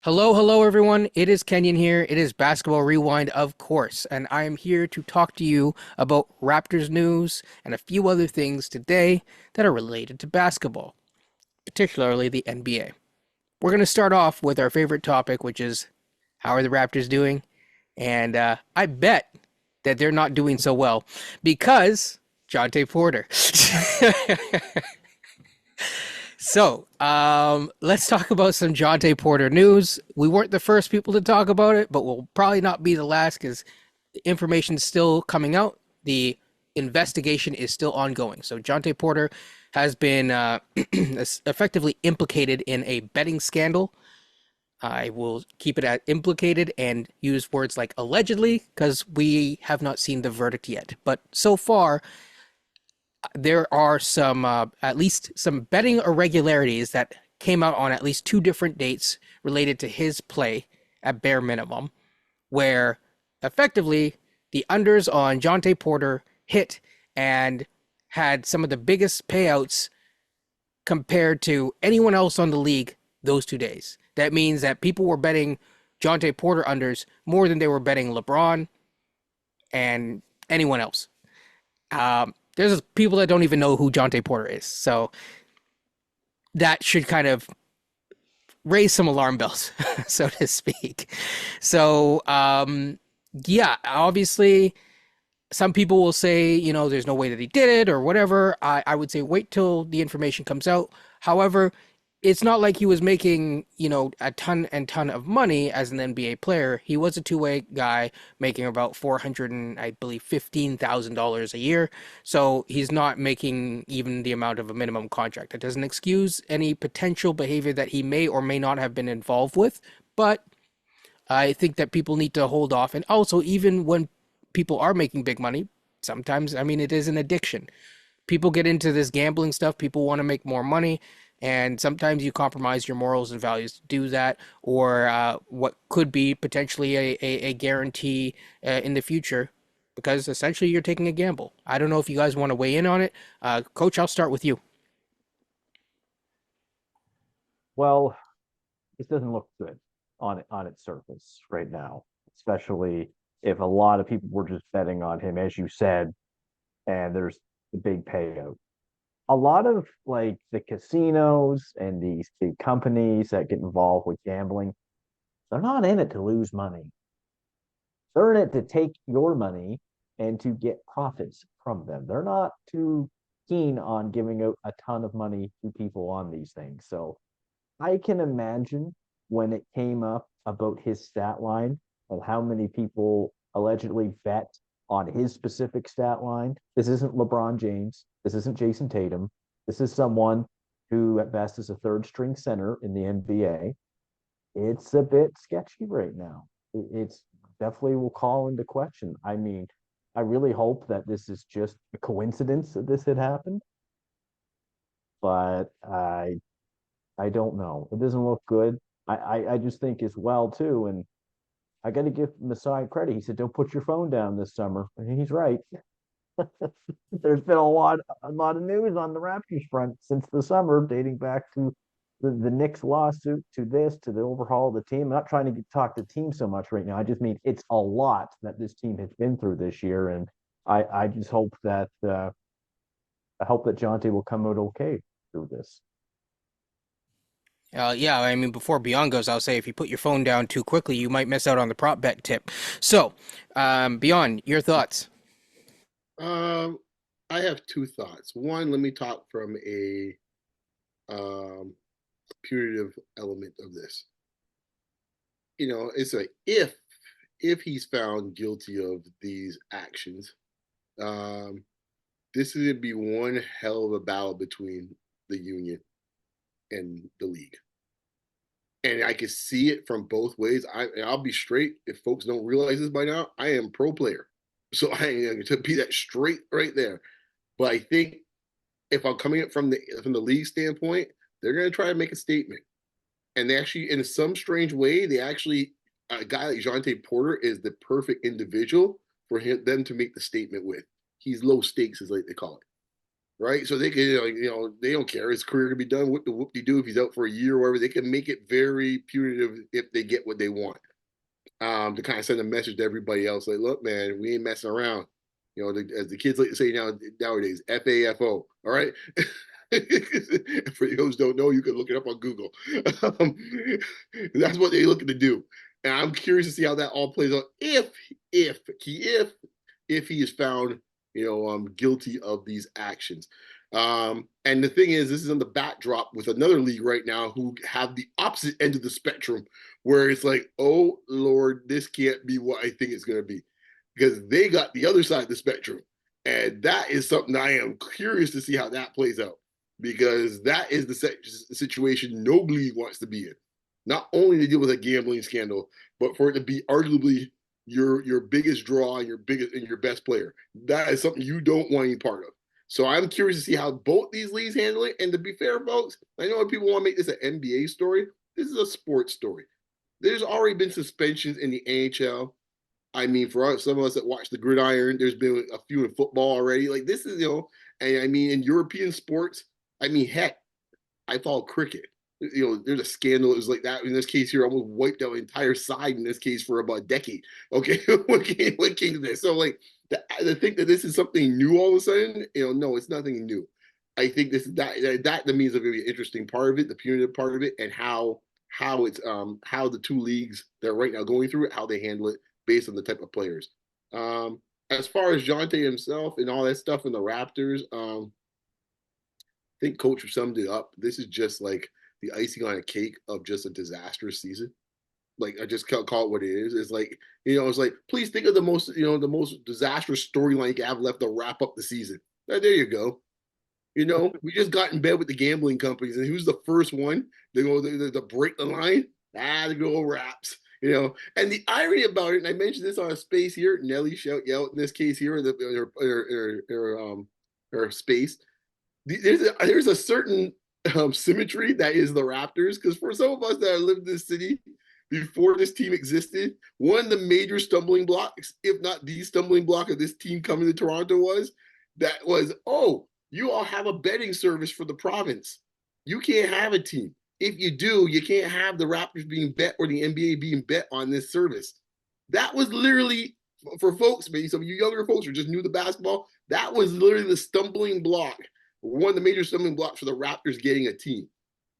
Hello, hello, everyone. It is Kenyon here. It is Basketball Rewind, of course, and I am here to talk to you about Raptors news and a few other things today that are related to basketball, particularly the NBA. We're going to start off with our favorite topic, which is how are the Raptors doing? And I bet that they're not doing so well because Jontay Porter. Let's talk about some Jontay Porter news. We weren't the first people to talk about it, but we'll probably not be the last because the information's still coming out. The investigation is still ongoing. So Jontay Porter has been effectively implicated in a betting scandal. I will keep it at implicated and use words like allegedly because we have not seen the verdict yet. But so far, there are some at least some betting irregularities that came out on at least two different dates related to his play at bare minimum, where effectively the unders on Jontay Porter hit and had some of the biggest payouts compared to anyone else on the league those 2 days. That means that people were betting Jontay Porter unders more than they were betting LeBron and anyone else. There's people that don't even know who Jontay Porter is. So that should kind of raise some alarm bells, so to speak. So, yeah, obviously, some people will say, there's no way that he did it or whatever. I would say wait till the information comes out. However, it's not like he was making, a ton and ton of money as an NBA player. He was a two-way guy making about 400 and I believe $15,000 a year. So he's not making even the amount of a minimum contract. That doesn't excuse any potential behavior that he may or may not have been involved with, but I think that people need to hold off. And also, even when people are making big money, sometimes, I mean, it is an addiction. People get into this gambling stuff, people want to make more money, and sometimes you compromise your morals and values to do that, or what could be potentially a guarantee in the future, because essentially you're taking a gamble. I don't know if you guys want to weigh in on it. Coach, I'll start with you. Well, this doesn't look good on its surface right now, especially if a lot of people were just betting on him, as you said, and there's the big payout. A lot of like the casinos and these big companies that get involved with gambling, they're not in it to lose money. They're in it to take your money and to get profits from them. They're not too keen on giving out a ton of money to people on these things. So I can imagine when it came up about his stat line and how many people allegedly bet on his specific stat line. This isn't LeBron James. This isn't Jason Tatum. This is someone who, at best, is a third string center in the NBA. It's a bit sketchy right now. It's definitely will call into question. I mean, I really hope that this is just a coincidence that this had happened, but I don't know. It doesn't look good. I just think as well too, and I got to give Masai credit. He said, "Don't put your phone down this summer," and he's right. There's been a lot of news on the Raptors front since the summer, dating back to the Knicks lawsuit to this to the overhaul of the team. I'm not trying to talk the team so much right now. I just mean it's a lot that this team has been through this year, and I just hope that I hope that Jontay will come out okay through this. Yeah, I mean, before Beyond goes, I'll say if you put your phone down too quickly, you might miss out on the prop bet tip. So, Beyond, your thoughts? Um, I have two thoughts. One, let me talk from a punitive element of this. It's a if he's found guilty of these actions, um, this is gonna be one hell of a battle between the union and the league. And I can see it from both ways. I'll be straight. If folks don't realize this by now, I am pro player, so I am to be that straight right there. But I think if I'm coming up from the league standpoint, they're going to try to make a statement, and they actually, in some strange way, they actually a guy like Jontay Porter is the perfect individual for them to make the statement with. He's low stakes, is like they call it, right? So they can, they don't care. His career can be done. What the whoop de do if he's out for a year or whatever? They can make it very punitive if they get what they want. To kind of send a message to everybody else, like, look, man, we ain't messing around. As the kids like to say nowadays, FAFO. All right. For those who don't know, you can look it up on Google. Um, that's what they're looking to do, and I'm curious to see how that all plays out. If he is found, guilty of these actions. And the thing is, this is on the backdrop with another league right now who have the opposite end of the spectrum, where it's like, oh Lord, this can't be what I think it's going to be, because they got the other side of the spectrum, and that is something I am curious to see how that plays out, because that is the situation no league wants to be in. Not only to deal with a gambling scandal, but for it to be arguably your biggest draw and your best player. That is something you don't want any part of. So I'm curious to see how both these leagues handle it. And to be fair, folks, I know people want to make this an NBA story. This is a sports story. There's already been suspensions in the NHL. I mean, for some of us that watch the gridiron, there's been a few in football already. Like, this is, and I mean, in European sports, I mean, heck, I follow cricket. There's a scandal. It was like that in this case here, almost wiped out an entire side in this case for about a decade. Okay, what came to this? So, like, to think that this is something new all of a sudden, no, it's nothing new. I think that to me is a very interesting part of it, the punitive part of it, and how it's how the two leagues that are right now going through it, how they handle it based on the type of players. As far as Jontay himself and all that stuff in the Raptors, I think Coach summed it up. This is just like the icing on a cake of just a disastrous season. Like, I just call it what it is. It's like, it's like, please think of the most disastrous storyline you can have left to wrap up the season. There you go. We just got in bed with the gambling companies, and who's the first one to go to break the line? The good old Raps. And the irony about it, and I mentioned this on a space here, Nelly shout out in this case here, or space. There's a certain symmetry that is the Raptors, because for some of us that lived in this city before this team existed, one of the major stumbling blocks, if not the stumbling block of this team coming to Toronto was, oh, you all have a betting service for the province. You can't have a team. If you do, you can't have the Raptors being bet or the NBA being bet on this service. That was literally, for folks, maybe some of you younger folks who just knew the basketball, that was literally the stumbling block, one of the major stumbling blocks for the Raptors getting a team.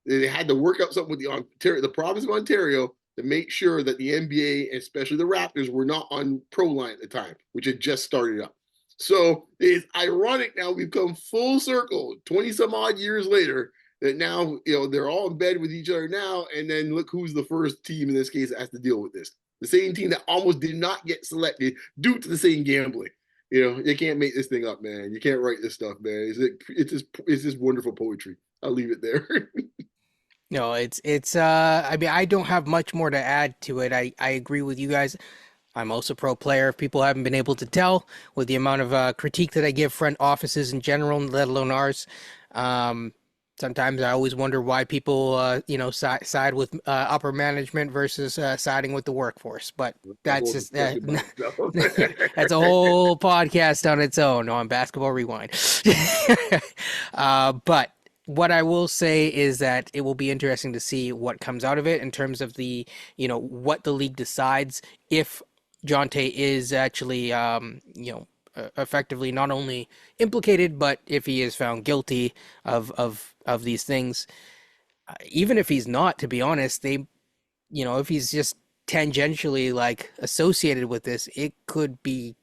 They had to work out something with the province of Ontario to make sure that the NBA, especially the Raptors, were not on pro line at the time, which had just started up. So it's ironic now we've come full circle 20 some odd years later that now, they're all in bed with each other now. And then look who's the first team in this case that has to deal with this. The same team that almost did not get selected due to the same gambling. You can't make this thing up, man. You can't write this stuff, man. It's just wonderful poetry. I'll leave it there. No, it's I mean, I don't have much more to add to it. I agree with you guys. I'm also pro player. If people haven't been able to tell with the amount of critique that I give front offices in general, let alone ours. Sometimes I always wonder why people, side with upper management versus siding with the workforce. But that's just that's a whole podcast on its own on Basketball Rewind. But what I will say is that it will be interesting to see what comes out of it in terms of the, what the league decides if Jontay is actually, effectively not only implicated, but if he is found guilty of these things. Even if he's not, to be honest, if he's just tangentially like associated with this, it could be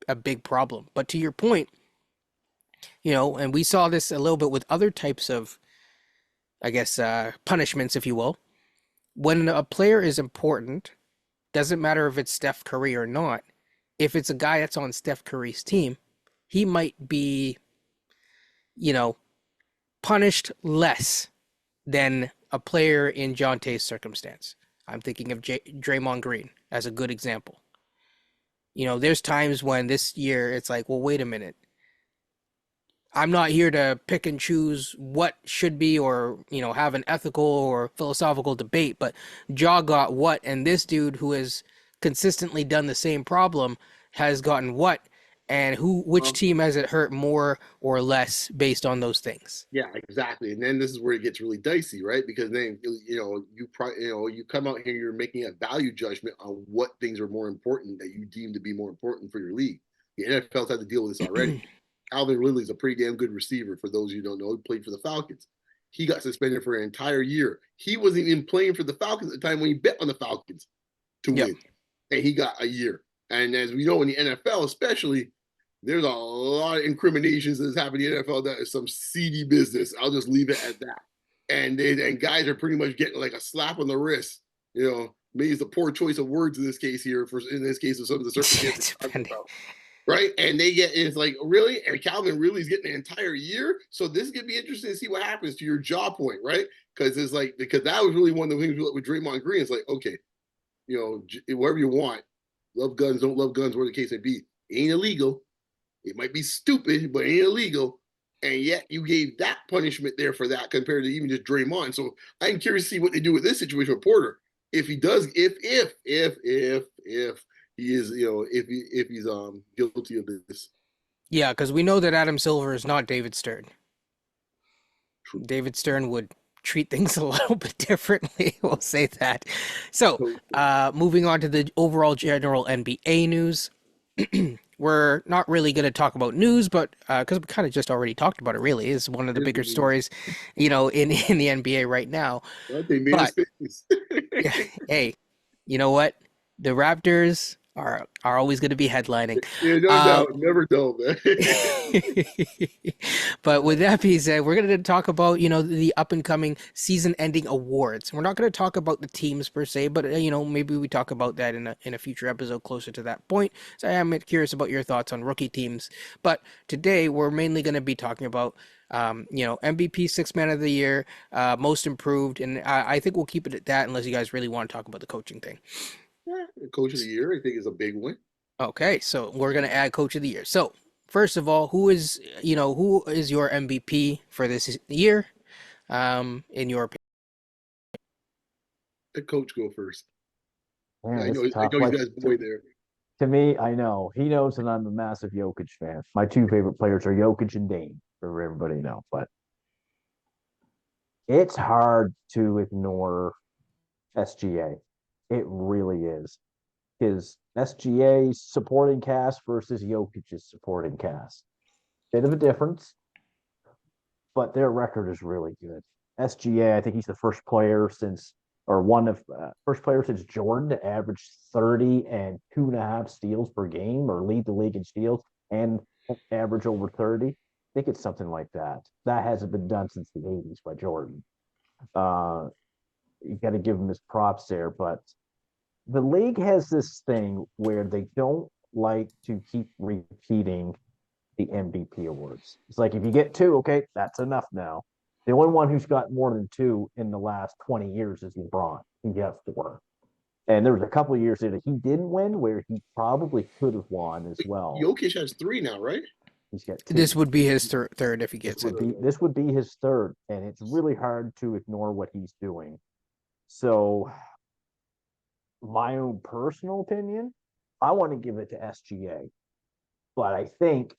a big problem. But to your point, and we saw this a little bit with other types of, I guess, punishments, if you will. When a player is important, doesn't matter if it's Steph Curry or not. If it's a guy that's on Steph Curry's team, he might be, punished less than a player in Jontay's circumstance. I'm thinking of Draymond Green as a good example. There's times when this year it's like, well, wait a minute. I'm not here to pick and choose what should be or, have an ethical or philosophical debate, but Ja got what, and this dude who has consistently done the same problem has gotten what, and which Um, team has it hurt more or less based on those things. Yeah, exactly. And then this is where it gets really dicey, right? Because then you come out here, you're making a value judgment on what things are more important that you deem to be more important for your league. The NFL's had to deal with this already. Calvin Ridley's a pretty damn good receiver. For those of you who don't know, he played for the Falcons. He got suspended for an entire year. He wasn't even playing for the Falcons at the time when he bet on the Falcons to Yep. win, and he got a year. And as we know in the NFL, especially, there's a lot of incriminations that's happened in the NFL that is some seedy business. I'll just leave it at that. And guys are pretty much getting like a slap on the wrist. Maybe it's a poor choice of words in this case here. In this case of some of the circumstances right? And it's like, really? And Calvin really is getting an entire year. So this is gonna be interesting to see what happens to your jaw point, right? Because that was really one of the things with Draymond Green. It's like, okay, whatever you want, love guns, don't love guns, whatever the case may be, it ain't illegal. It might be stupid, but it ain't illegal. And yet you gave that punishment there for that compared to even just Draymond. So I'm curious to see what they do with this situation with Porter. If he does, if he is, if he's guilty of this. Yeah, because we know that Adam Silver is not David Stern. True. David Stern would treat things a little bit differently. We'll say that. So, moving on to the overall general NBA news. We're not really going to talk about news, but because we kind of just already talked about it, really is one of the bigger stories, in the NBA right now. Well, they made us famous. Yeah, hey, you know what? The Raptors are always going to be headlining. Yeah, no doubt, never dull, man. But with that being said, we're going to talk about the up and coming season-ending awards. We're not going to talk about the teams per se, but maybe we talk about that in a future episode closer to that point. So I am curious about your thoughts on rookie teams. But today we're mainly going to be talking about MVP, Sixth Man of the Year, Most Improved, and I think we'll keep it at that unless you guys really want to talk about the coaching thing. Coach of the Year, I think, is a big one. Okay, so we're gonna add Coach of the Year. So first of all, who is your MVP for this year? In your opinion? The coach go first. Man, I know he's got his boy there. To me, I know he knows that I'm a massive Jokic fan. My two favorite players are Jokic and Dame, for everybody to know. But it's hard to ignore SGA. It really is. His SGA supporting cast versus Jokic's supporting cast. Bit of a difference, but their record is really good. SGA, I think he's the first player since Jordan to average 30 and 2.5 steals per game or lead the league in steals and average over 30. I think it's something like that. That hasn't been done since the 80s by Jordan. You got to give him his props there, but the league has this thing where they don't like to keep repeating the MVP awards. It's like if you get 2, okay, that's enough now. The only one who's got more than 2 in the last 20 years is LeBron. He got 4. And there was a couple of years there that he didn't win where he probably could have won as well. Jokic has 3 now, right? He's got 2. This would be his third if he gets it. This would be his third, and it's really hard to ignore what he's doing. So my own personal opinion, I want to give it to SGA, but I think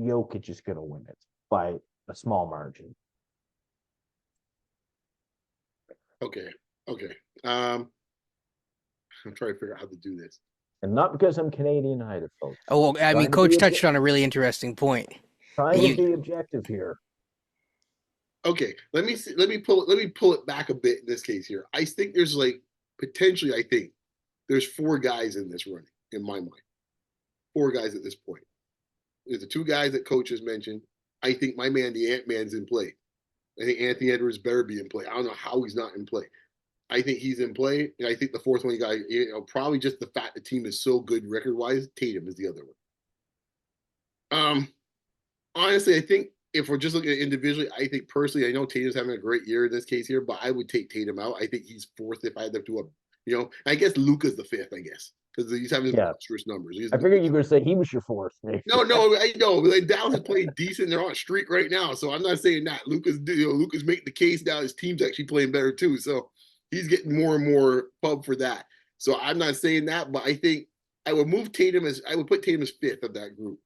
Jokic is going to win it by a small margin. Okay. I'm trying to figure out how to do this. And not because I'm Canadian either, folks. Oh, well, I mean, Coach touched on a really interesting point. Trying to be objective here. Okay, let me pull it back a bit in this case here. I think there's I think there's 4 guys in this running, in my mind. 4 guys at this point. There's the 2 guys that Coach has mentioned. I think my man, the Ant-Man's in play. I think Anthony Edwards better be in play. I don't know how he's not in play. I think he's in play. And I think the 4th one guy, probably just the fact the team is so good record-wise, Tatum is the other one. Honestly, I think if we're just looking at it individually, I think personally, I know Tatum's having a great year in this case here, but I would take Tatum out. I think he's 4th if I had to do I guess Luka's the 5th, I guess, because he's having monstrous numbers. I figured you were going to say he was your 4th. No, I know. Dallas is playing decent. They're on a streak right now, so I'm not saying that. Luka's making the case now. His team's actually playing better too, so he's getting more and more pub for that. So I'm not saying that, but I think I would put Tatum as 5th of that group.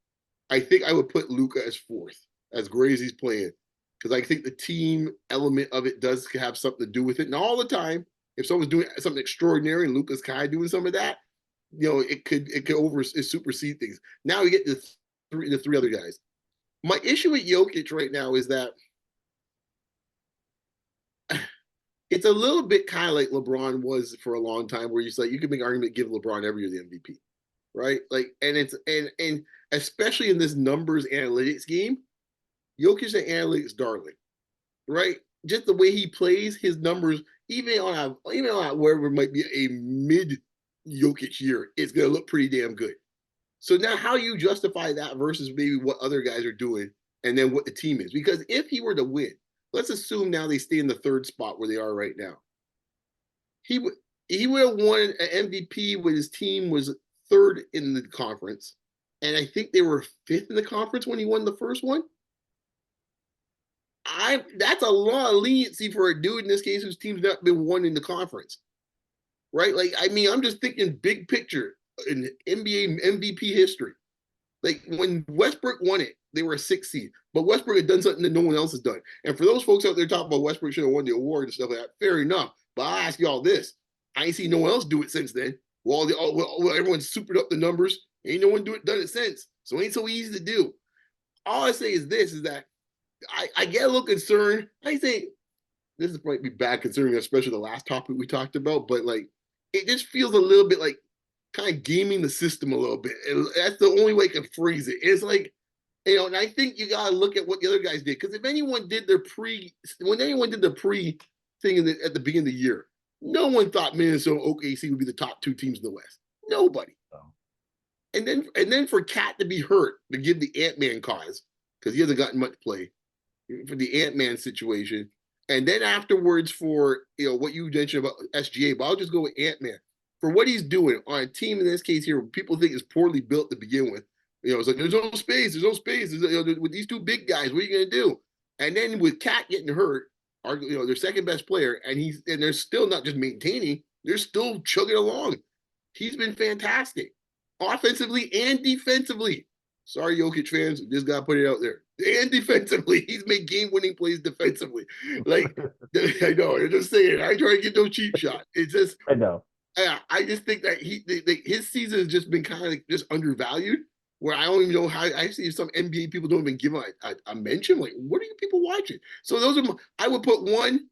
I think I would put Luka as fourth, as great as he's playing, because I think the team element of it does have something to do with it. And all the time, if someone's doing something extraordinary and Luka's kind of doing some of that, it could supersede things. Now we get the three other guys. My issue with Jokic right now is that it's a little bit kind of like LeBron was for a long time, where you like you can make an argument give LeBron every year the MVP, right? Like, and it's and especially in this numbers analytics game, Jokic an analytics darling, right? Just the way he plays, his numbers, even on wherever it might be a mid Jokic year, it's gonna look pretty damn good. So now, how you justify that versus maybe what other guys are doing, and then what the team is? Because if he were to win, let's assume now they stay in the third spot where they are right now. He would have won an MVP when his team was third in the conference, and I think they were fifth in the conference when he won the first one. That's a lot of leniency for a dude in this case whose team's not been won in the conference, right? Like, I mean, I'm just thinking big picture in NBA MVP history. Like when Westbrook won it, they were a 6th seed, but Westbrook had done something that no one else has done. And for those folks out there talking about Westbrook should have won the award and stuff like that, fair enough. But I ask y'all this: I ain't seen no one else do it since then. Well, everyone's supered up the numbers. Ain't no one done it since, so it ain't so easy to do. All I say is this: is that I get a little concerned. I say this is might be bad considering, especially the last topic we talked about, but like it just feels a little bit like kind of gaming the system a little bit. And that's the only way I can phrase it. It's like, and I think you got to look at what the other guys did. Because if anyone did their pre thing at the beginning of the year, no one thought Minnesota OKC would be the top 2 teams in the West. Nobody. Oh. And then for Cat to be hurt, to give the Ant-Man cause, because he hasn't gotten much play, for the Ant-Man situation. And then afterwards for, what you mentioned about SGA, but I'll just go with Ant-Man. For what he's doing on a team in this case here, people think is poorly built to begin with. It's like there's no space. With these 2 big guys, what are you going to do? And then with Cat getting hurt, their second best player, and they're still not just maintaining, they're still chugging along. He's been fantastic, offensively and defensively. Sorry, Jokic fans, just got to put it out there. And defensively, he's made game-winning plays defensively. Like I know, I'm just saying. I try to get no cheap shot. It's just I know. I just think that his season has just been kind of like just undervalued. Where I don't even know how I see some NBA people don't even give a mention. Like, what are you people watching? So those are I would put one.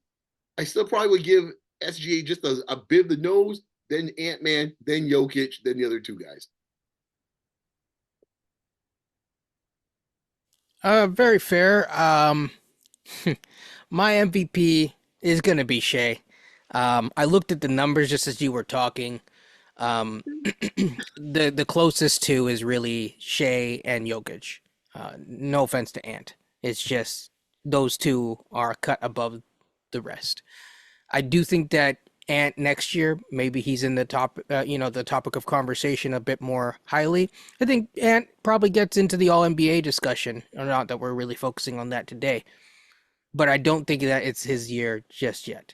I still probably would give SGA just a bit of the nose, then Ant-Man, then Jokic, then the other 2 guys. Very fair. My MVP is gonna be Shea. I looked at the numbers just as you were talking. The closest to is really Shea and Jokic. No offense to Ant. It's just those 2 are cut above the rest. I do think that Ant next year, maybe he's in the the topic of conversation a bit more highly. I think Ant probably gets into the All NBA discussion. Not that we're really focusing on that today, but I don't think that it's his year just yet.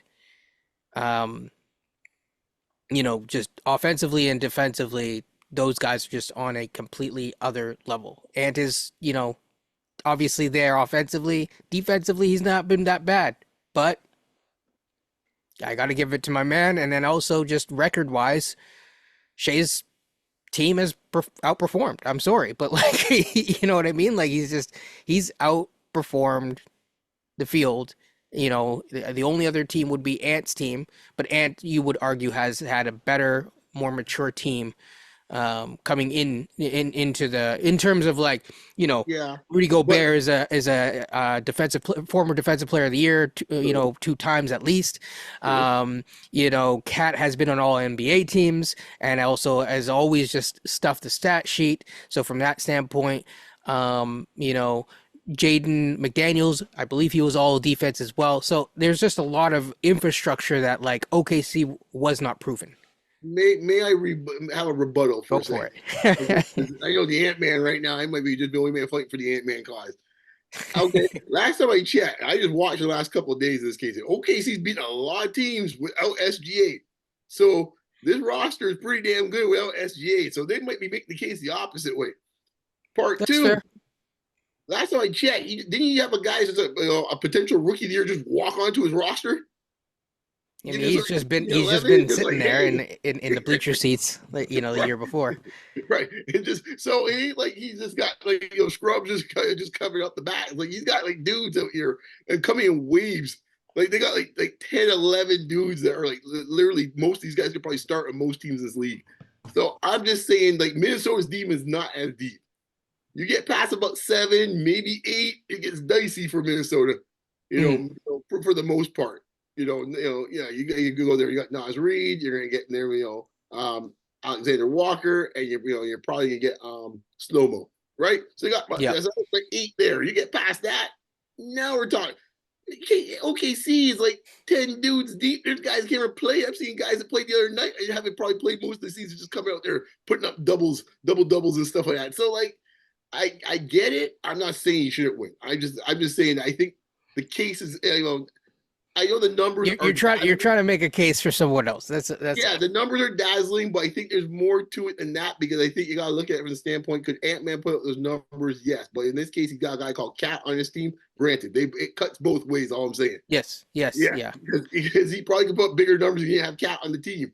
Just offensively and defensively, those guys are just on a completely other level. Ant is, obviously there offensively. Defensively, he's not been that bad, but I got to give it to my man. And then also just record-wise, Shea's team has outperformed. I'm sorry, but like, you know what I mean? Like he's outperformed the field. The only other team would be Ant's team, but Ant, you would argue, has had a better, more mature team coming in terms of like, Yeah. Rudy Gobert is a former defensive player of the year, 2 times at least. Cat has been on all NBA teams and also has always just stuffed the stat sheet. So from that standpoint, Jaden McDaniels, I believe he was all defense as well. So there's just a lot of infrastructure that like OKC was not proven. May I have a rebuttal for Go a second? For it. I know the Ant-Man right now. I might be just the only man fighting for the Ant-Man cause. Okay, last time I checked, I just watched the last couple of days of this case. OKC's beaten a lot of teams without SGA. So this roster is pretty damn good without SGA. So they might be making the case the opposite way. Part That's 2. fair. Last time I checked, didn't he have a guy that's a potential rookie of the year just walk onto his roster? I mean, Just he's like just been he's just 11, been just sitting like, there hey, in the bleacher seats, like, the right, year before. right. And just so he like he's just got like scrubs just covering up the back. Like he's got like dudes out here and coming in waves. Like they got like 10, 11 dudes that are like literally most of these guys could probably start on most teams in this league. So I'm just saying like Minnesota's team is not as deep. You get past about 7, maybe 8, it gets dicey for Minnesota. Mhm. For the most part. Yeah, you go there. You got Nas Reed. You're gonna get in there. Alexander Walker, and you're probably gonna get Slow Mo, right? So you got Yep. that's like 8 there. You get past that, now we're talking. OKC is like 10 dudes deep. There's guys can't even play. I've seen guys that played the other night. I haven't probably played most of the season, just coming out there putting up double doubles and stuff like that. So like I get it. I'm not saying you shouldn't win. I'm just saying I think the case is I know the numbers You're, are you're trying you're dazzling. trying to make a case for someone else. That's Yeah, all. the numbers are dazzling, but I think there's more to it than that because I think you gotta look at it from the standpoint. Could Ant-Man put up those numbers? Yes, but in this case, he got a guy called Cat on his team. Granted, it cuts both ways. All I'm saying. Yes, Yeah, yeah. because he probably could put up bigger numbers if he didn't have Cat on the team.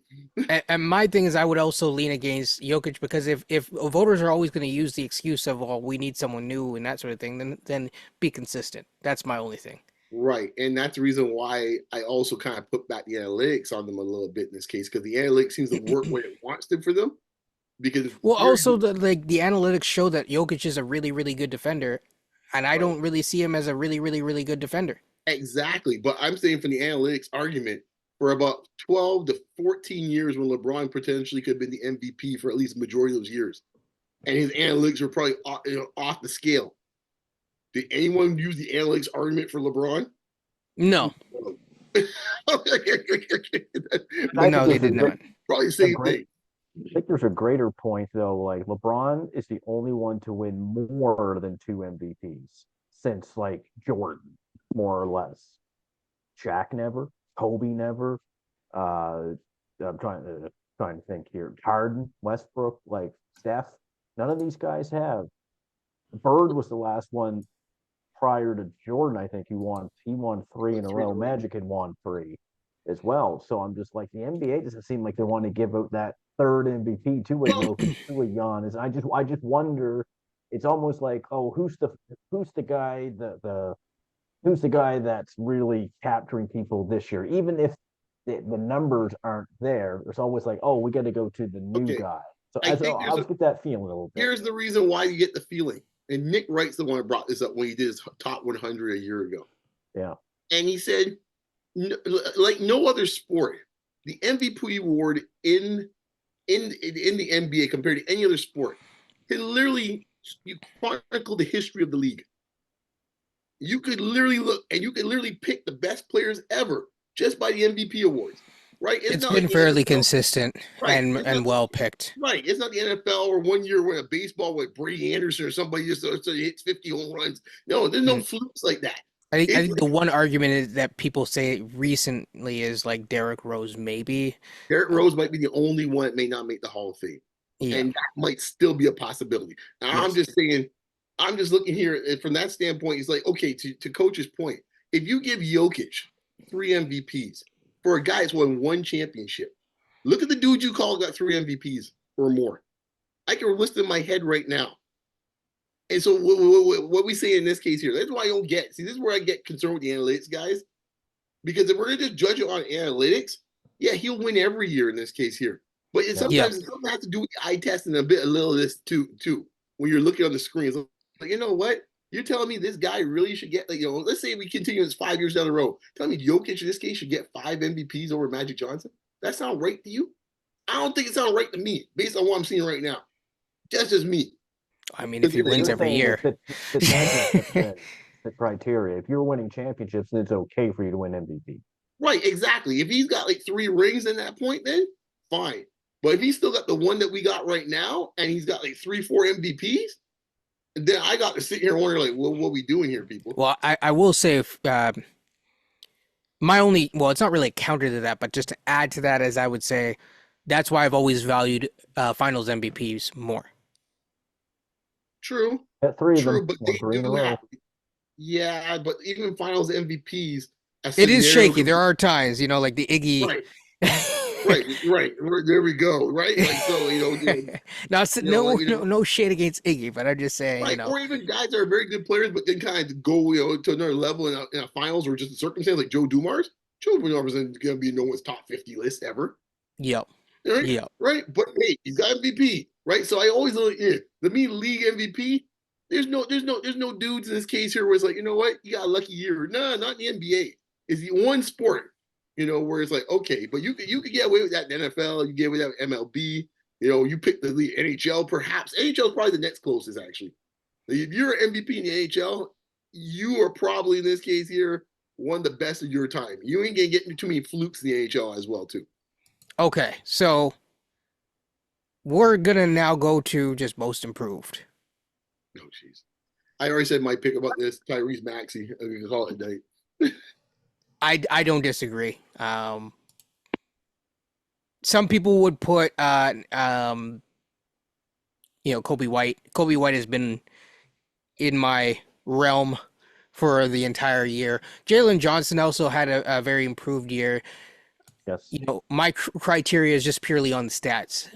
And my thing is, I would also lean against Jokic because if voters are always going to use the excuse of, well, we need someone new and that sort of thing, then be consistent. That's my only thing. Right. And that's the reason why I also kind of put back the analytics on them a little bit in this case, because the analytics seems to work where it wants to for them. Because Well, you're also the analytics show that Jokic is a really really good defender, and I right. don't really see him as a really really really good defender. Exactly. But I'm saying from the analytics argument, for about 12 to 14 years when LeBron potentially could have been the MVP for at least the majority of those years. And his analytics were probably off the scale. Did anyone use the analytics argument for LeBron? No, I no, think they there's did not. Probably the a same great thing. I think there's a greater point though. Like LeBron is the only one to win more than 2 MVPs since like Jordan, more or less. Shaq never, Kobe never. Uh, I'm trying to think here. Harden, Westbrook, like Steph. None of these guys have. Bird was the last one prior to Jordan. I think he won 3 in a row. Magic had won 3 as well. So I'm just like the NBA doesn't seem like they want to give out that third MVP to a Jokic, to a Giannis. I just wonder. It's almost like, oh, who's the guy who's the guy that's really capturing people this year, even if the numbers aren't there. There's always like, oh, we got to go to the new Okay. guy. So I as I think always get that feeling a little bit. here's the reason why you get the feeling. And Nick Wright's the one who brought this up when he did his top 100 a year ago. Yeah. And he said, like no other sport, the MVP award in the NBA compared to any other sport can literally you chronicle the history of the league. You could literally look and you could literally pick the best players ever just by the MVP awards, right? It's It's not like been the fairly NFL, consistent right? and It's not well picked. right. It's not the NFL or one year when a baseball with Brady Anderson or somebody just hits 50 home runs. No, there's no Mm. flukes like that. I It's think the one argument is that people say recently is like Derrick Rose, maybe. Derrick Uh, Rose might be the only one that may not make the Hall of Fame, yeah. and that might still be a possibility. Now, I'm Yes. just saying, I'm just looking here from that standpoint. It's like, okay, to Coach's point, if you give Jokic 3 MVPs for a guy that's won 1 championship, look at the dude you call got 3 MVPs or more. I can list in my head right now. And so what we say in this case here, that's why I don't get. See, this is where I get concerned with the analytics guys. Because if we're gonna just judge it on analytics, yeah, he'll win every year in this case here. But Yeah. sometimes it has to do with eye test and a little of this too. When you're looking on the screens, like you know what? You're telling me this guy really should get let's say we continue this 5 years down the road. Tell me Jokic in this case should get 5 MVPs over Magic Johnson. That sound right to you? I don't think it sounds right to me, based on what I'm seeing right now. That's just me. I mean, if Because he So wins you're every saying year. the championship then, the criteria. If you're winning championships, then it's okay for you to win MVP. right, exactly. If he's got like 3 rings in that point, then fine. But if he's still got the one that we got right now, and he's got like 3, 4 MVPs, then I got to sit here and wonder, like, what are we doing here, people? Well, I will say if, my only, well, it's not really a counter to that, but just to add to that, as I would say, that's why I've always valued finals MVPs more. True, Got three of true, them, but won they 3 in a do row. have, yeah, but even Finals MVPs, a It is scenario shaky. can There be are times, like the Iggy. right, right. There we go. Right, like so, Now, no, like no shade against Iggy, but I'm just saying, right, or even guys that are very good players, but then kind of go, to another level in a finals or just a circumstance like Joe Dumars. Joe Dumars isn't going to be no one's top 50 list ever. yep, Right, yep. right. But hey, he's got MVP, right? So I always look at the league MVP. There's no dudes in this case here where it's like, you know what, you got a lucky year. No, not in the NBA. It's the one sport, where it's like, okay, but you could get away with that in the NFL, you get away with that MLB, you pick the league, NHL, perhaps. NHL is probably the next closest, actually. If you're an MVP in the NHL, you are probably in this case here one of the best of your time. You ain't gonna get too many flukes in the NHL as well, too. Okay, so we're gonna now go to just most improved. Oh, jeez. I already said my pick about this. Tyrese Maxey. We can call it a night. I don't disagree. Some people would put Kobe White. Kobe White has been in my realm for the entire year. Jalen Johnson also had a very improved year. Yes. My criteria is just purely on the stats.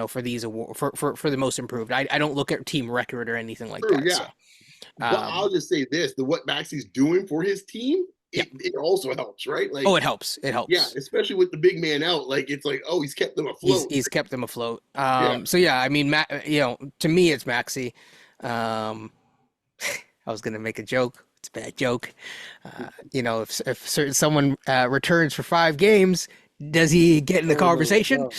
For these award for the most improved. I don't look at team record or anything like True, that. yeah. So, But I'll just say this: what Maxey's doing for his team, yeah. it also helps, right? Like, oh, it helps. It helps. yeah, especially with the big man out. Like, it's like, oh, he's kept them afloat. He's kept them afloat. Yeah. So yeah, I mean, to me, it's Maxey. I was gonna make a joke. It's a bad joke. If someone returns for 5 games, does he get in the conversation?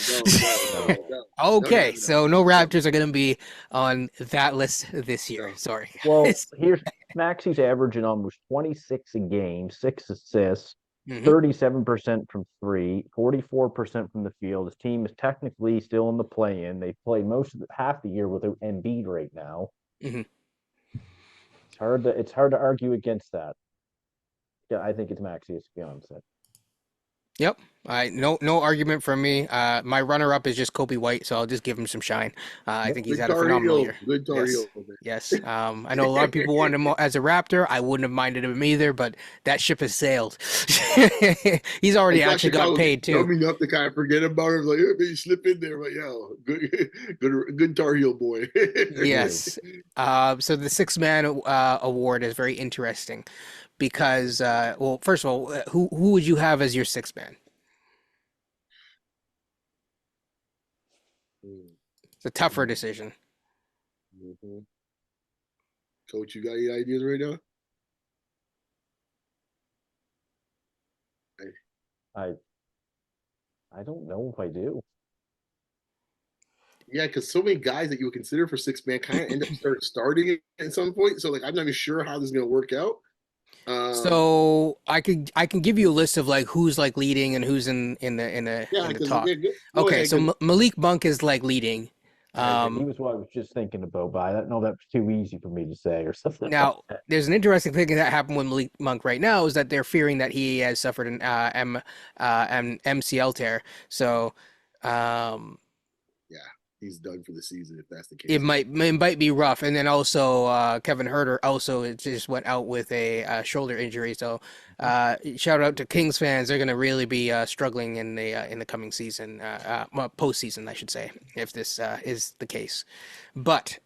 No. Okay, so no Raptors are gonna be on that list this year. No. Sorry. Well, guys. here's Maxey's averaging almost 26 a game, 6 assists, Mhm. 37% from three, 44% from the field. His team is technically still in the play-in. They play half the year without Embiid right now. Mhm. It's hard to argue against that. Yeah, I think it's Maxey, to be honest. Yep. No argument from me. My runner-up is just Kobe White, so I'll just give him some shine. I think he's Good had a Tar phenomenal Heel. year. Good Tar Yes. Heel, man. Yes. I know a lot of people wanted him as a Raptor. I wouldn't have minded him either, but that ship has sailed. He's I already thought actually got Chicago paid dumb too. enough to kind of forget about him. Like, yeah, maybe slip in there, but yeah, good Tar Heel boy. Yes. So the six-man award is very interesting because, well, first of all, who would you have as your six-man? It's a tougher decision. Mm-hmm. Coach, you got any ideas right now? I I don't know if I do. Yeah, because so many guys that you would consider for six man kind of end up starting at some point. So like, I'm not even sure how this is going to work out. So I can give you a list of like who's like leading and who's in Yeah, the because top. go Okay, ahead. so 'Cause- Malik Monk is like leading. He was what I was just thinking about, but I don't know that's too easy for me to say or something. Now there's an interesting thing that happened with Malik Monk right now is that they're fearing that he has suffered an MCL tear. So yeah, he's done for the season if that's the case. it might be rough. And then also Kevin Herter also just went out with a shoulder injury. So shout out to Kings fans. They're going to really be struggling in the coming season, postseason, I should say, if this is the case. But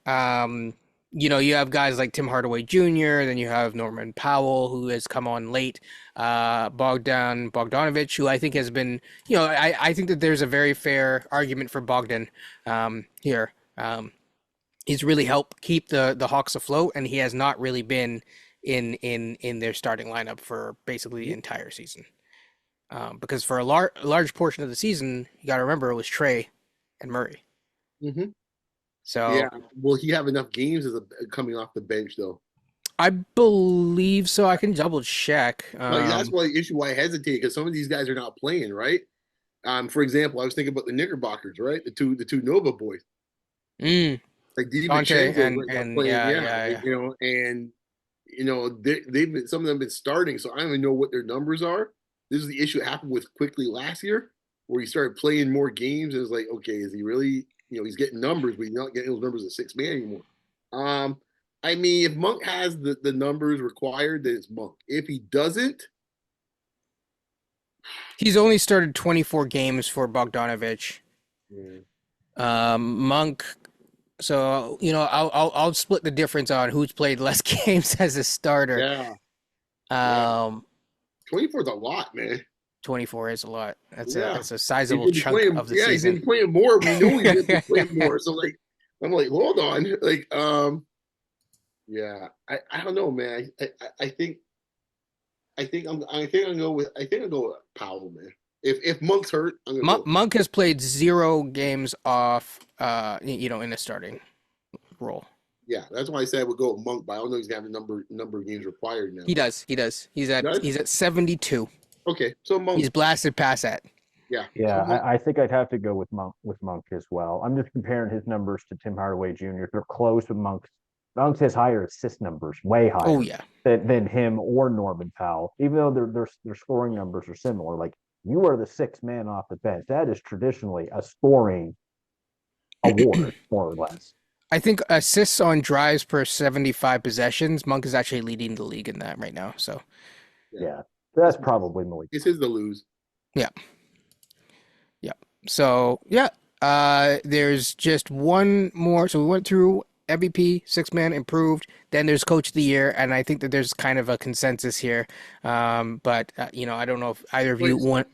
you have guys like Tim Hardaway Jr., then you have Norman Powell, who has come on late, Bogdanovich, who I think has been, I think that there's a very fair argument for Bogdan here. He's really helped keep the Hawks afloat, and he has not really been in their starting lineup for basically the entire season. Because for a large portion of the season, you got to remember it was Trey and Murray. Mm-hmm. So Yeah, will he have enough games coming off the bench though? I believe so. I can double check. Like that's why the issue why I hesitate because some of these guys are not playing right. For example, I was thinking about the Knickerbockers, right? The two Nova boys, mm, like Jontay DiVincenzo right now and playing, yeah. and they've been some of them been starting, so I don't even know what their numbers are. This is the issue that happened with Quickly last year, where he started playing more games, and it's like, okay, is he really? He's getting numbers, but he's not getting those numbers at six man anymore. Um, I mean, if Monk has the numbers required, then it's Monk. If he doesn't, He's only started 24 games for Bogdanovich. yeah, Monk. So I'll split the difference on who's played less games as a starter. yeah, yeah. Um, 24 is a lot, man. 24 is a lot. Yeah. That's a He's sizable gonna be chunk playing, of the yeah, he's gonna season. be playing more. We know he's gonna be playing more. So like I'm like, hold on. Like, yeah, I don't know, man. I think I'll go with Powell, man. If Monk's hurt, I'm gonna go. Monk has played 0 games off, in the starting role. Yeah, that's why I said I would go with Monk, but I don't know he's gonna have the number of games required now. He does. He does. He's He at does? he's at 72. Okay, so Monk, He's blasted past that. yeah. Yeah, So Monk, I think I'd have to go with Monk as well. I'm just comparing his numbers to Tim Hardaway Jr. They're close, but Monk has higher assist numbers, way Oh higher yeah. than him or Norman Powell. Even though their scoring numbers are similar, like you are the sixth man off the bench. That is traditionally a scoring award, more or less. I think assists on drives per 75 possessions, Monk is actually leading the league in that right now. So Yeah, that's probably Malik. it's his to lose. yeah. Yeah. So yeah. There's just one more. So we went through MVP, six man improved. Then there's coach of the year, and I think that there's kind of a consensus here. But I don't know if either of you Wait, want.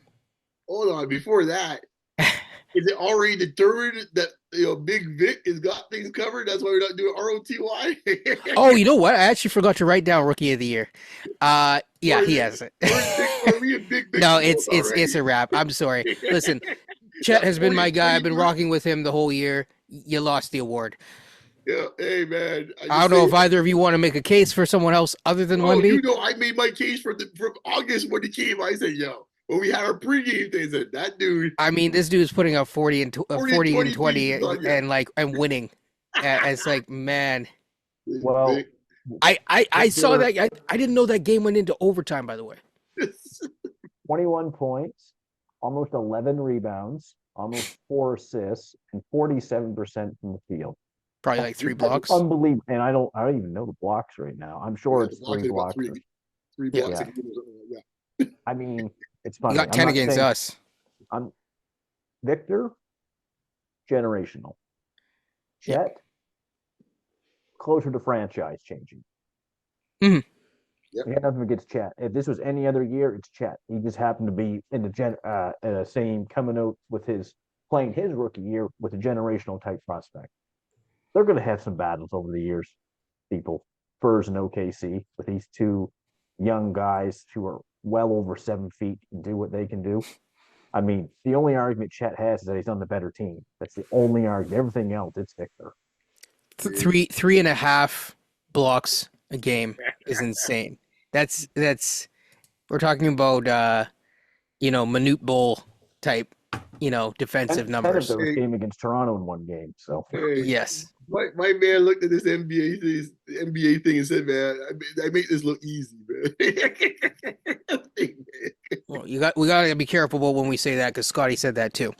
hold on. Before that, is it already determined that Big Vic has got things covered? That's why we're not doing ROTY. Oh, you know what? I actually forgot to write down rookie of the year. Yeah, Or he has it. are we in Big Vic No, mode it's a wrap. I'm sorry. Listen, Chet has been my guy. I've been rocking with him the whole year. You lost the award. Yeah, hey man. I don't know if either of you want to make a case for someone else other than Oh, Wemby. I made my case from August when he came. I said, yo, when we had our pregame thing, I said that dude. I mean, this dude's putting up 40 and 20 pieces on you. and winning. It's like, man, Well, I saw that. I didn't know that game went into overtime, by the way. 21 points, almost 11 rebounds, almost 4 assists, and 47% from the field. Probably like 3 blocks. Unbelievable. And I don't even know the blocks right now. I'm sure Yeah, it's the blocks 3 are about blocks. three Yeah. blocks. Yeah. a game or something like that. I mean, it's You funny. got 10 against us. I'm Victor, generational. Yeah. Chet, closer to franchise changing. Mhm. Yep. You got nothing against Chet. If this was any other year, it's Chet. He just happened to be in the same coming out with playing his rookie year with a generational type prospect. They're going to have some battles over the years, people. Spurs and OKC with these two young guys who are well over 7 feet and do what they can do. I mean, the only argument Chet has is that he's on the better team. That's the only argument. Everything else, it's Victor. 3.5 blocks a game is insane. That's we're talking about Manute Bol type, defensive 10 of numbers. those came against Toronto in one game. So Hey, Yes. my man looked at this NBA thing and said, "Man, I make this look easy, man." Well, we gotta be careful when we say that because Scotty said that too.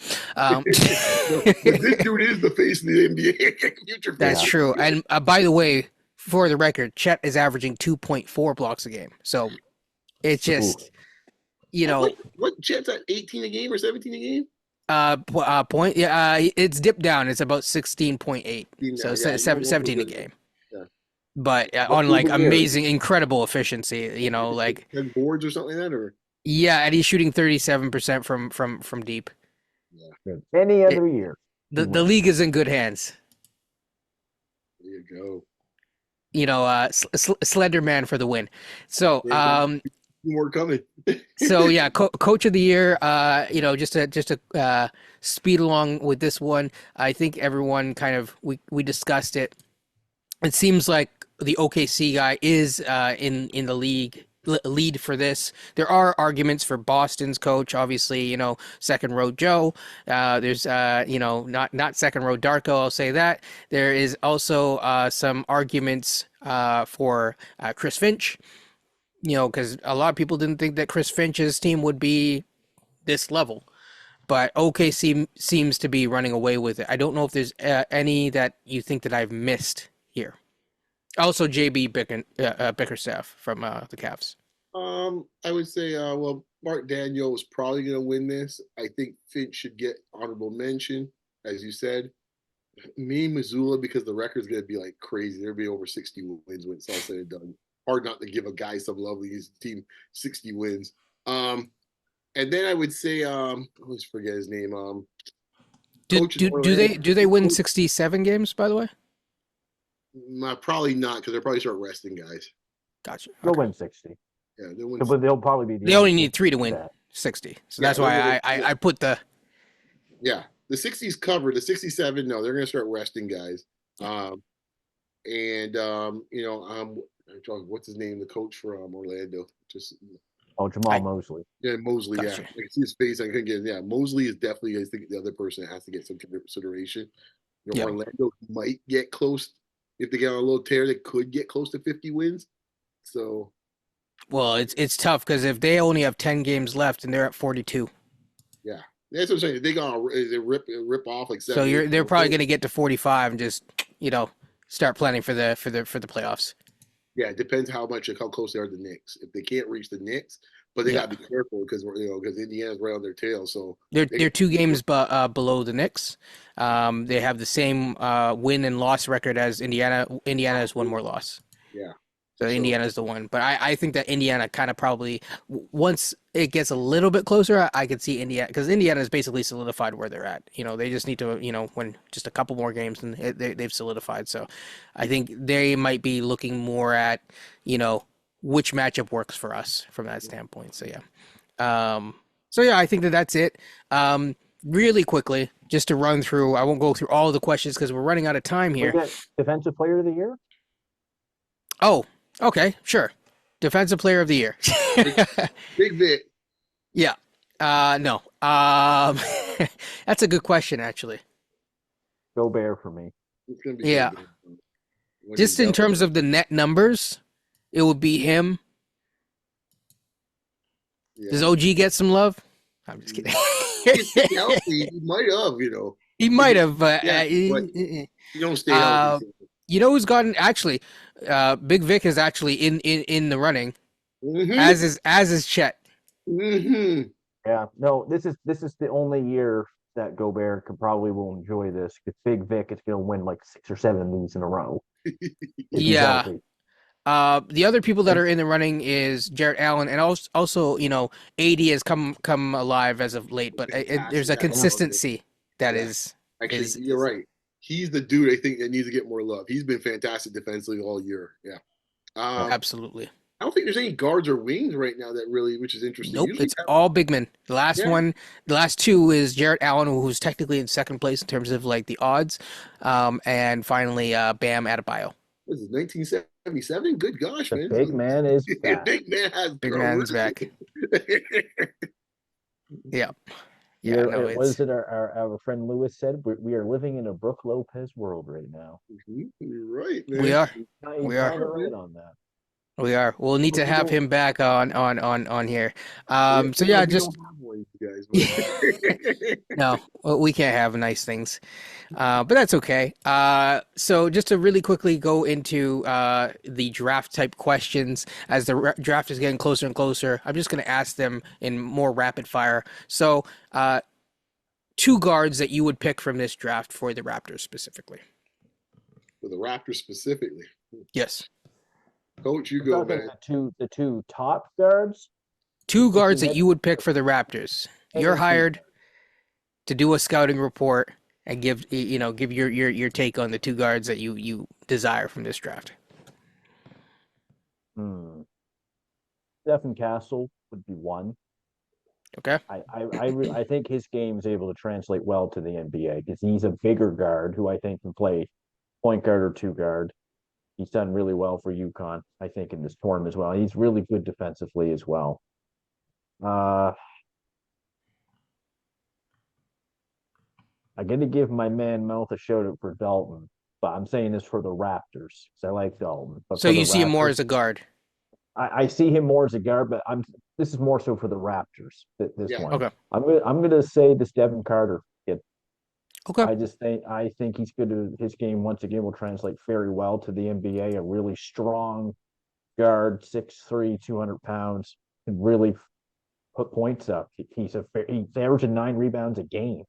This dude is the face of the NBA. Future That's face. true. And by the way, for the record, Chet is averaging 2.4 blocks a game. So it's just, What Chet's at 18 a game or 17 a game? point. Yeah, it's dipped down. It's about 16.8. So Yeah, 17 a game. Yeah. But What on like even year? amazing, incredible efficiency, like 10 boards or something like that, or yeah, and he's shooting 37% from deep. any other year, The league is in good hands. there you go. Slender Man for the win. So More coming. so yeah, coach of the year. Just to speed along with this one, I think everyone kind of we discussed it. It seems like the OKC guy is in the lead for this. There are arguments for Boston's coach, obviously, second row Joe. There's not second row Darko, I'll say that. There is also some arguments for Chris Finch. Because a lot of people didn't think that Chris Finch's team would be this level. But OKC seems to be running away with it. I don't know if there's any that you think that I've missed here. Also, Bickerstaff from the Cavs. I would say, well, Mark Daniel is probably going to win this. I think Finch should get honorable mention, as you said. Me, Missoula, because the record's going to be like crazy. There'll be over 60 wins when it's all said and done. Hard not to give a guy some love. His team 60 wins. And then I would say, I always forget his name. Do Coach in do do Orlando. they do they win 67 games? By the way, Probably not because they'll probably start resting guys. gotcha. They'll Okay. win 60. Yeah, they'll win. But they'll probably be the They only only need team 3 to do win that. 60, so Yeah, that's why yeah. I put the Yeah, the 60s covered. The 67, no, they're going to start resting guys. What's his name? The coach from Orlando. Just Oh, Jamal Mosley. yeah, Mosley. Gotcha. Yeah, I can see his face. I couldn't get. Yeah, Mosley is definitely. I think the other person that has to get some consideration. Yeah. Orlando might get close if they get on a little tear. They could get close to 50 wins. So Well, it's tough because if they only have 10 games left and they're at 42, yeah, that's what I'm saying. If they gonna rip off like so 7. they're probably going to get to 45 and just start planning for the playoffs. Yeah, it depends how close they are to the Knicks. If they can't reach the Knicks, but they Yeah. gotta be careful because Indiana's right on their tail. So They're 2 games below the Knicks. They have the same win and loss record as Indiana. Indiana has 1 more loss. yeah, So Indiana's the one, but I think that Indiana kind of probably once it gets a little bit closer, I could see Indiana because Indiana is basically solidified where they're at. They just need to win just a couple more games and they've solidified. So I think they might be looking more at which matchup works for us from that standpoint. So yeah, I think that's it. Really quickly, just to run through, I won't go through all the questions because we're running out of time here. We get Defensive Player of the Year? Oh, okay, sure. Defensive Player of the Year. Big Vic. Yeah. No. That's a good question, actually. Gobert for me. It's gonna be Yeah. When Just he's in terms of the net numbers, it would be him. yeah. Does OG get some love? I'm just kidding. He's healthy. He might have, He might have, but Yeah, but you don't stay healthy. who's gotten actually? Big Vic is actually in the running, Mm-hmm. as is Chet. Mm-hmm. Yeah. No, this is the only year that Gobert will enjoy this because Big Vic is going to win like 6 or 7 of these in a row. if he's Yeah. healthy. The other people that are in the running is Jarrett Allen, and also AD has come alive as of late, but there's a consistency that is. Actually, you're right. He's the dude I think that needs to get more love. He's been fantastic defensively all year. Yeah. Absolutely. I don't think there's any guards or wings right now that really, which is interesting. Nope, Usually it's all big men. The last 2 is Jarrett Allen, who's technically in second place in terms of like the odds, and finally Bam Adebayo. This is 1977. Good gosh, The man! big man is back. Big man has Big man's back. Yeah. Yeah, no, what is it our friend Lewis said? We are living in a Brooke Lopez world right now. You're right, man. we are. He's We are. kinda right on that. We are. We'll need to have him back on here. So We just don't have one, you guys. no, we can't have nice things, but that's okay. So just to really quickly go into the draft type questions as the draft is getting closer and closer, I'm just going to ask them in more rapid fire. So 2 guards that you would pick from this draft for the Raptors specifically. For the Raptors specifically. Yes. Coach, you We're go, talking man. the two top guards. 2 guards that you would pick for the Raptors. You're hired to do a scouting report and give your take on the 2 guards that you desire from this draft. Stephen Castle would be one. Okay. I think his game is able to translate well to the NBA because he's a bigger guard who I think can play point guard or 2 guard. He's done really well for UConn, I think, in this tournament as well. He's really good defensively as well. I'm going to give my man Mouth a shout out for Dalton, but I'm saying this for the Raptors because I like Dalton. But so you see him more as a guard. I see him more as a guard, but this is more so for the Raptors. This one. Okay. I'm gonna say this Devin Carter kid. Okay. I think his game once again will translate very well to the NBA. A really strong guard, 6'3", 200 pounds, can really put points up. He's averaging 9 rebounds a game.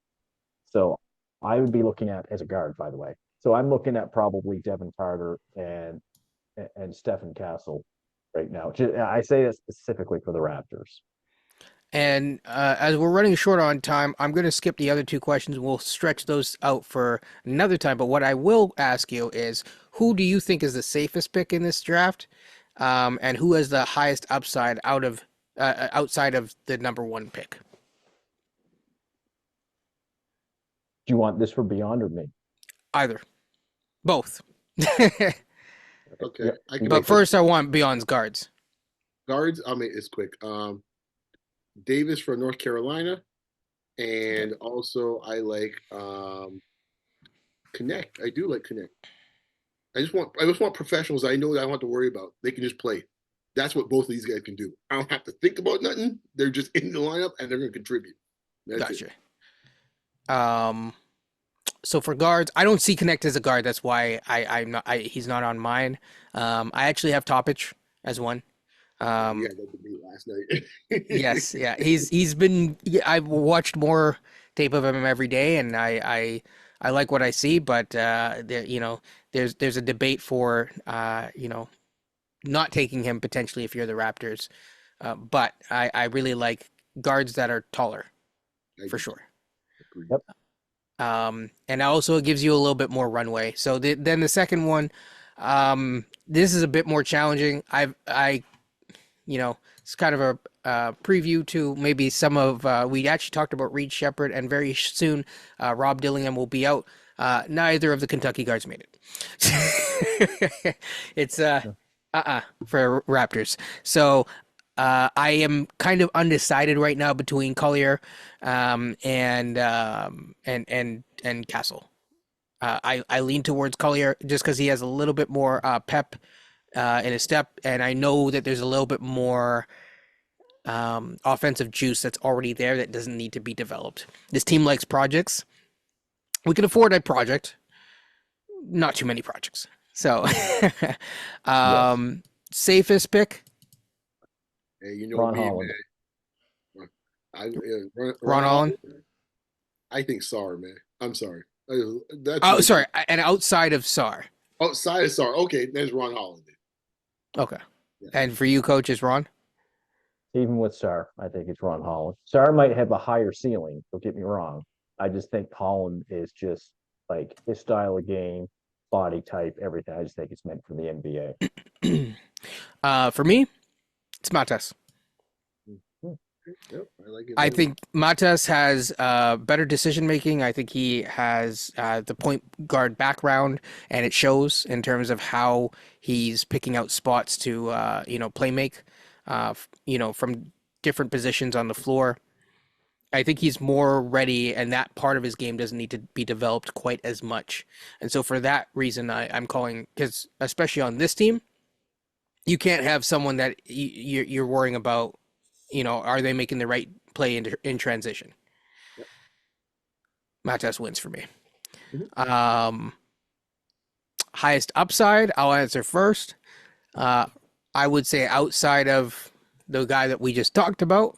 So I would be looking at as a guard, by the way. So I'm looking at probably Devin Carter and Stephen Castle right now. I say that specifically for the Raptors. And as we're running short on time, I'm going to skip the other two questions. We'll stretch those out for another time. But what I will ask you is, who do you think is the safest pick in this draft, and who has the highest upside outside of the number one pick? Do you want this for Beyond or me? Either, both. Okay, Yeah, I can But make first, I want Beyond's guards. guards. I'll make this quick. Davis from North Carolina, and also I like Connect. I do like Connect. I just want professionals I know that I don't have to worry about. They can just play. That's what both of these guys can do. I don't have to think about nothing. They're just in the lineup and they're going to contribute. That's Gotcha. it. So for guards, I don't see Connect as a guard. That's why he's not on mine. I actually have Topic as one. Yeah, that could be last night. Yes, yeah, he's been. I've watched more tape of him every day, and I like what I see. But there's a debate for not taking him potentially if you're the Raptors. But I really like guards that are taller for sure. Yep. And also it gives you a little bit more runway. So then the second one, this is a bit more challenging. It's kind of a preview to maybe some of, we actually talked about Reed Shepherd, and very soon Rob Dillingham will be out. Neither of the Kentucky guards made it. It's for Raptors. So I am kind of undecided right now between Collier and Castle. I lean towards Collier just because he has a little bit more pep in his step, and I know that there's a little bit more offensive juice that's already there that doesn't need to be developed. This team likes projects. We can afford a project, not too many projects. So, Yes. safest pick, Hey, you know Ron me, Holland. man. Ron Ron Holland. Holland. I think Sar, man. I'm sorry. That's Oh, my sorry, and outside of SAR. outside of Sar. Okay, there's Ron Holland. Okay, Yeah. and for you, coach, is Ron. Even with Sar, I think it's Ron Holland. Sar might have a higher ceiling. Don't get me wrong. I just think Holland is just like his style of game, body type, everything. I just think it's meant for the NBA. For me, it's Matas. Yep, I like it. I think Matas has better decision making. I think he has the point guard background, and it shows in terms of how he's picking out spots to play make, from different positions on the floor. I think he's more ready, and that part of his game doesn't need to be developed quite as much. And so for that reason, I'm calling, because especially on this team, you can't have someone that you're worrying about. Are they making the right play in transition? Yep. Matas wins for me. Mhm. Highest upside, I'll answer first. I would say outside of the guy that we just talked about,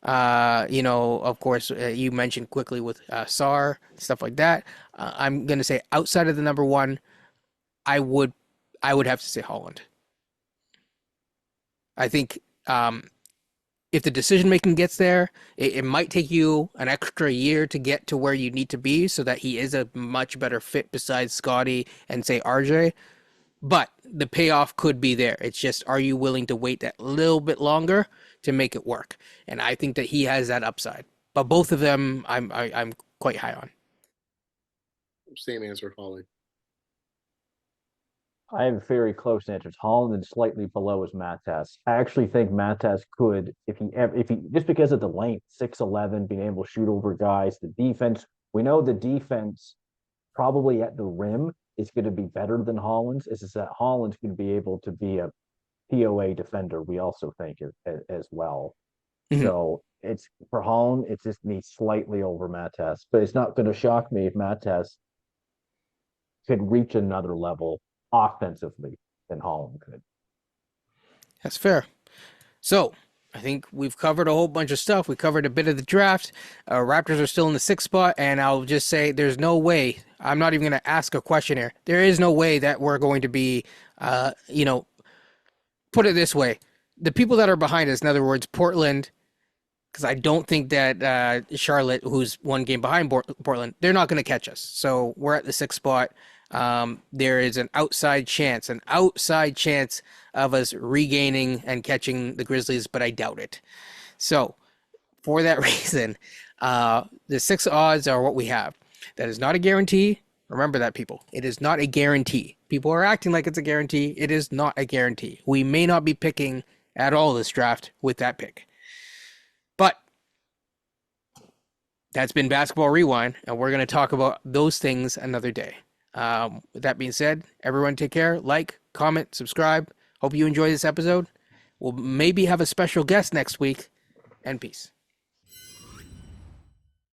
of course, you mentioned quickly with SAR, stuff like that. I'm going to say outside of the number one, I would have to say Holland. I think if the decision making gets there, it might take you an extra year to get to where you need to be so that he is a much better fit besides Scotty and say RJ. But the payoff could be there. It's just, are you willing to wait that little bit longer to make it work? And I think that he has that upside. But both of them, I'm quite high on. Same answer, Holland. I have very close answers. Holland and slightly below is Matas. I actually think Matas could, if he just because of the length, 6'11", being able to shoot over guys, the defense. We know the defense probably at the rim is going to be better than Holland's. Is that Holland's going to be able to be a POA defender? We also think as well. Mhm. So it's for Holland, it's just me slightly over Matt Test, but it's not going to shock me if Matt Test could reach another level offensively than Holland could. That's fair. So I think we've covered a whole bunch of stuff. We covered a bit of the draft. Raptors are still in the 6th spot, and I'll just say there's no way. I'm not even going to ask a question here. There is no way that we're going to be, put it this way. The people that are behind us, in other words, Portland, because I don't think that Charlotte, who's one game behind Portland, they're not going to catch us. So we're at the 6th spot. There is an outside chance of us regaining and catching the Grizzlies, but I doubt it. So for that reason, the 6 odds are what we have. That is not a guarantee. Remember that, people. It is not a guarantee. People are acting like it's a guarantee. It is not a guarantee. We may not be picking at all this draft with that pick. But that's been Basketball Rewind, and we're going to talk about those things another day. With that being said, everyone take care, like, comment, subscribe. Hope you enjoy this episode. We'll maybe have a special guest next week, and peace.